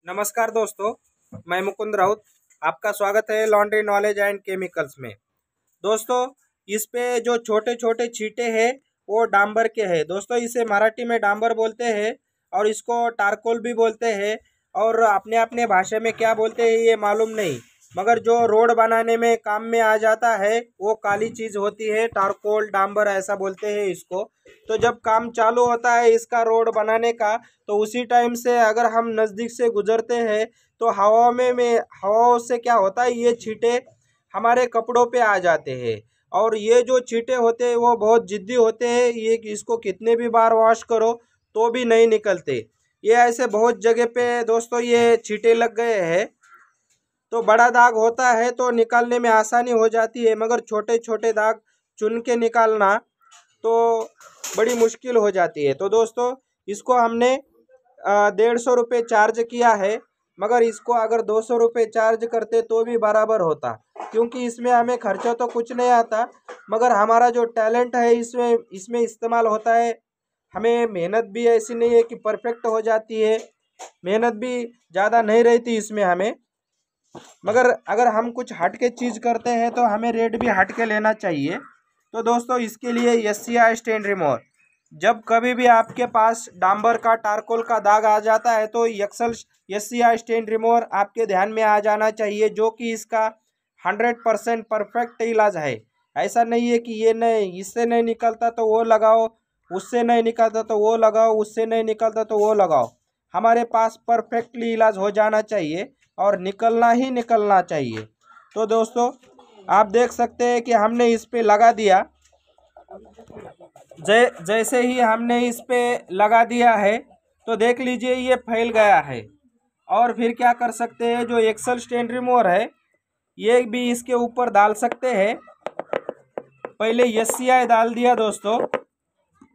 नमस्कार दोस्तों, मैं मुकुंद राउत। आपका स्वागत है लॉन्ड्री नॉलेज एंड केमिकल्स में। दोस्तों, इस पे जो छोटे छोटे छींटे हैं वो डांबर के हैं। दोस्तों, इसे मराठी में डांबर बोलते हैं और इसको टारकोल भी बोलते हैं और अपने अपने भाषा में क्या बोलते हैं ये मालूम नहीं, मगर जो रोड बनाने में काम में आ जाता है वो काली चीज़ होती है। टारकोल डांबर ऐसा बोलते हैं इसको। तो जब काम चालू होता है इसका रोड बनाने का, तो उसी टाइम से अगर हम नज़दीक से गुजरते हैं तो हवाओं से क्या होता है, ये छींटे हमारे कपड़ों पे आ जाते हैं। और ये जो छींटे होते हैं वो बहुत जिद्दी होते हैं, ये इसको कितने भी बार वॉश करो तो भी नहीं निकलते। ये ऐसे बहुत जगह पे दोस्तों ये छींटे लग गए हैं। तो बड़ा दाग होता है तो निकालने में आसानी हो जाती है, मगर छोटे छोटे दाग चुन के निकालना तो बड़ी मुश्किल हो जाती है। तो दोस्तों, इसको हमने 150 रुपये चार्ज किया है, मगर इसको अगर 200 रुपये चार्ज करते तो भी बराबर होता, क्योंकि इसमें हमें खर्चा तो कुछ नहीं आता, मगर हमारा जो टैलेंट है इसमें इसमें इस्तेमाल होता है। हमें मेहनत भी ऐसी नहीं है कि परफेक्ट हो जाती है, मेहनत भी ज़्यादा नहीं रहती इसमें हमें। मगर अगर हम कुछ हट के चीज़ करते हैं तो हमें रेट भी हट के लेना चाहिए। तो दोस्तों, इसके लिए एससीआई स्टेन रिमूवर, जब कभी भी आपके पास डांबर का टारकोल का दाग आ जाता है तो एक्सल एससीआई स्टेन रिमूवर आपके ध्यान में आ जाना चाहिए, जो कि इसका 100% परफेक्ट इलाज है। ऐसा नहीं है कि ये नहीं, इससे नहीं निकलता तो वो लगाओ, उससे नहीं निकलता तो वो लगाओ, उससे नहीं निकलता तो वो लगाओ। हमारे पास परफेक्टली इलाज हो जाना चाहिए और निकलना ही निकलना चाहिए। तो दोस्तों, आप देख सकते हैं कि हमने इस पे लगा दिया। जैसे ही हमने इस पे लगा दिया है तो देख लीजिए ये फैल गया है। और फिर क्या कर सकते हैं, जो एक्सल स्टेन रिमूवर है ये भी इसके ऊपर डाल सकते हैं। पहले एससीआई डाल दिया दोस्तों,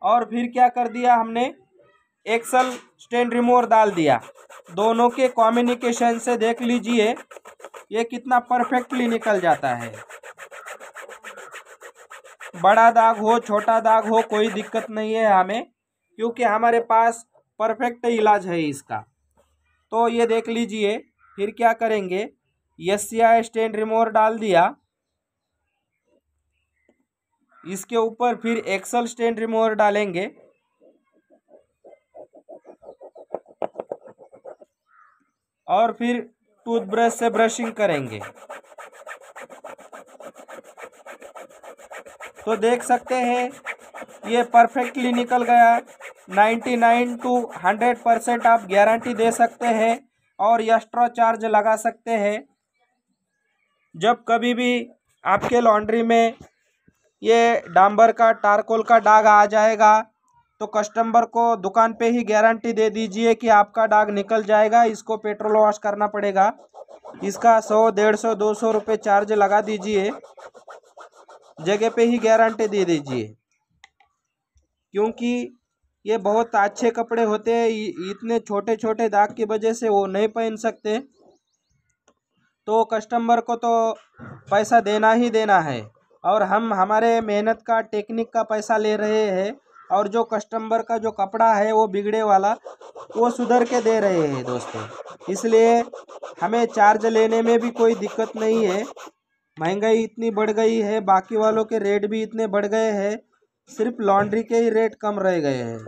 और फिर क्या कर दिया हमने, एक्सल स्टेन रिमूवर डाल दिया। दोनों के कॉम्बिनेशन से देख लीजिए ये कितना परफेक्टली निकल जाता है। बड़ा दाग हो छोटा दाग हो कोई दिक्कत नहीं है हमें, क्योंकि हमारे पास परफेक्ट इलाज है इसका। तो ये देख लीजिए, फिर क्या करेंगे, एससीआई स्टेन रिमूवर डाल दिया, इसके ऊपर फिर एक्सल स्टेन रिमूवर डालेंगे और फिर टूथब्रश से ब्रशिंग करेंगे। तो देख सकते हैं ये परफेक्टली निकल गया। 99 टू 100% आप गारंटी दे सकते हैं और एक्स्ट्रा चार्ज लगा सकते हैं। जब कभी भी आपके लॉन्ड्री में ये डांबर का टारकोल का दाग आ जाएगा तो कस्टमर को दुकान पे ही गारंटी दे दीजिए कि आपका दाग निकल जाएगा। इसको पेट्रोल वॉश करना पड़ेगा, इसका 100, 150, 200 रुपये चार्ज लगा दीजिए, जगह पे ही गारंटी दे दीजिए। क्योंकि ये बहुत अच्छे कपड़े होते हैं, इतने छोटे छोटे दाग की वजह से वो नहीं पहन सकते, तो कस्टमर को तो पैसा देना ही देना है और हम हमारे मेहनत का टेक्निक का पैसा ले रहे हैं, और जो कस्टमर का जो कपड़ा है वो बिगड़े वाला वो सुधर के दे रहे हैं दोस्तों। इसलिए हमें चार्ज लेने में भी कोई दिक्कत नहीं है। महंगाई इतनी बढ़ गई है, बाकी वालों के रेट भी इतने बढ़ गए हैं, सिर्फ लॉन्ड्री के ही रेट कम रह गए हैं।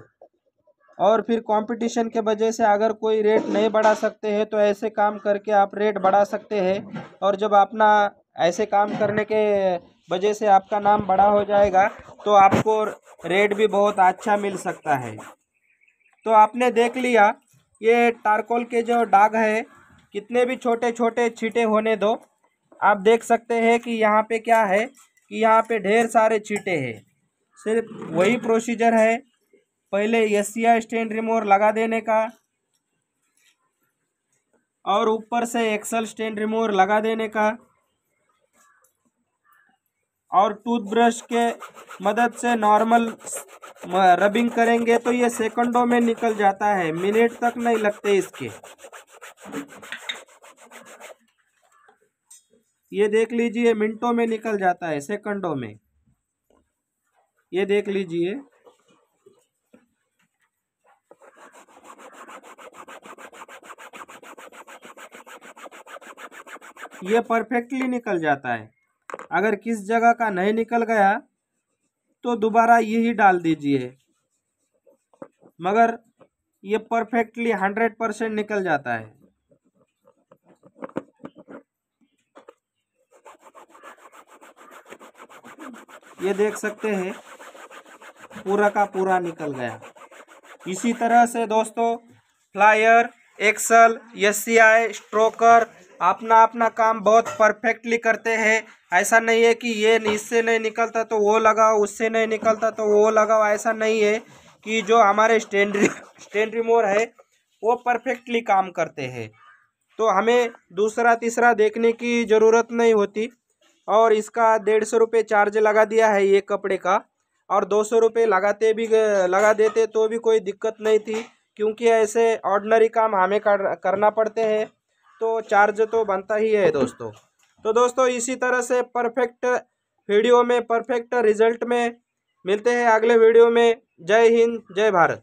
और फिर कंपटीशन के वजह से अगर कोई रेट नहीं बढ़ा सकते हैं तो ऐसे काम करके आप रेट बढ़ा सकते हैं, और जब अपना ऐसे काम करने के वजह से आपका नाम बड़ा हो जाएगा तो आपको रेट भी बहुत अच्छा मिल सकता है। तो आपने देख लिया ये टारकोल के जो दाग है, कितने भी छोटे छोटे छींटे होने दो, आप देख सकते हैं कि यहाँ पे क्या है कि यहाँ पे ढेर सारे छींटे हैं। सिर्फ वही प्रोसीजर है, पहले एससीआई स्टेन रिमूवर लगा देने का और ऊपर से एक्सल स्टेन रिमूवर लगा देने का, और टूथब्रश के मदद से नॉर्मल रबिंग करेंगे तो ये सेकंडों में निकल जाता है, मिनट तक नहीं लगते इसके। ये देख लीजिए मिनटों में निकल जाता है, सेकंडों में। ये देख लीजिए, ये परफेक्टली निकल जाता है। अगर किस जगह का नहीं निकल गया तो दोबारा यही डाल दीजिए, मगर ये परफेक्टली 100% निकल जाता है। ये देख सकते हैं पूरा का पूरा निकल गया। इसी तरह से दोस्तों फ्लायर, एक्सल, एससीआई, स्ट्रोकर अपना अपना काम बहुत परफेक्टली करते हैं। ऐसा नहीं है कि ये इससे नहीं निकलता तो वो लगाओ, उससे नहीं निकलता तो वो लगाओ, ऐसा नहीं है। कि जो हमारे स्टैंड रिमूवर है वो परफेक्टली काम करते हैं, तो हमें दूसरा तीसरा देखने की ज़रूरत नहीं होती। और इसका 150 रुपये चार्ज लगा दिया है ये कपड़े का, और 200 रुपये लगा देते तो भी कोई दिक्कत नहीं थी, क्योंकि ऐसे ऑर्डिनरी काम हमें करना पड़ते हैं तो चार्ज तो बनता ही है दोस्तों। तो दोस्तों इसी तरह से परफेक्ट वीडियो में परफेक्ट रिजल्ट में मिलते हैं अगले वीडियो में। जय हिंद, जय भारत।